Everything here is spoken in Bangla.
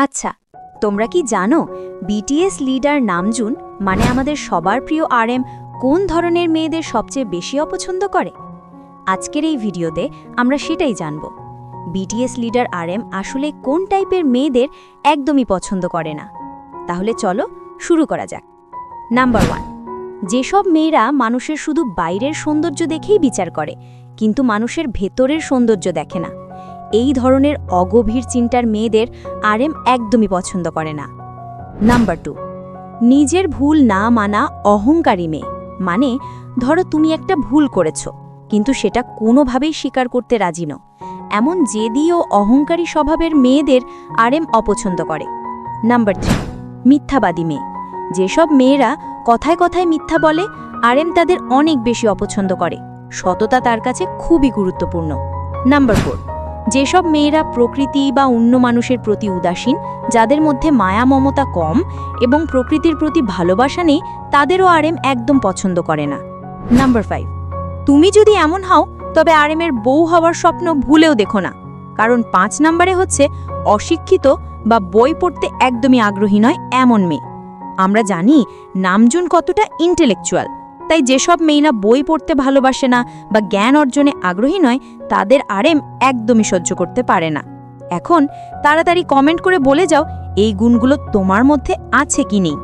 আচ্ছা, তোমরা কি জানো বিটিএস লিডার নামজুন মানে আমাদের সবার প্রিয় আরএম কোন ধরনের মেয়েদের সবচেয়ে বেশি অপছন্দ করে? আজকের এই ভিডিওতে আমরা সেটাই জানব। বিটিএস লিডার আরএম আসলে কোন টাইপের মেয়েদের একদমই পছন্দ করে না। তাহলে চলো শুরু করা যাক। নাম্বার 1, যেসব মেয়েরা মানুষের শুধু বাইরের সৌন্দর্য দেখেই বিচার করে কিন্তু মানুষের ভেতরের সৌন্দর্য দেখে না। এই ধরনের অগভীর চিন্তার মেয়েদের আরএম একদমই পছন্দ করে না। নাম্বার 2, নিজের ভুল না মানা অহংকারী মেয়ে, মানে ধরো তুমি একটা ভুল করেছো কিন্তু সেটা কোনোভাবেই স্বীকার করতে রাজি নও। এমন জেদি ও অহংকারী স্বভাবের মেয়েদের আরএম অপছন্দ করে। নাম্বার 3, মিথ্যাবাদী মেয়ে, যেসব মেয়েরা কথায় কথায় মিথ্যা বলে আরএম তাদের অনেক বেশি অপছন্দ করে। সততা তার কাছে খুবই গুরুত্বপূর্ণ। নাম্বার 4, যেসব মেয়েরা প্রকৃতি বা অন্য মানুষের প্রতি উদাসীন, যাদের মধ্যে মায়া মমতা কম এবং প্রকৃতির প্রতি ভালোবাসা নেই, তাদেরও আরএম একদম পছন্দ করে না। নাম্বার 5, তুমি যদি এমন হও তবে আরএমের বউ হওয়ার স্বপ্ন ভুলেও দেখো না, কারণ 5 নম্বরে হচ্ছে অশিক্ষিত বা বই পড়তে একদমই আগ্রহী নয় এমন মেয়ে। আমরা জানি নামজুন কতটা ইন্টেলেকচুয়াল, তাই যেসব মেয়েরা বই পড়তে ভালোবাসে না বা জ্ঞান অর্জনে আগ্রহী নয় তাদের আরএম একদমই সহ্য করতে পারে না। এখন তাড়াতাড়ি কমেন্ট করে বলে যাও এই গুণগুলো তোমার মধ্যে আছে কি নেই।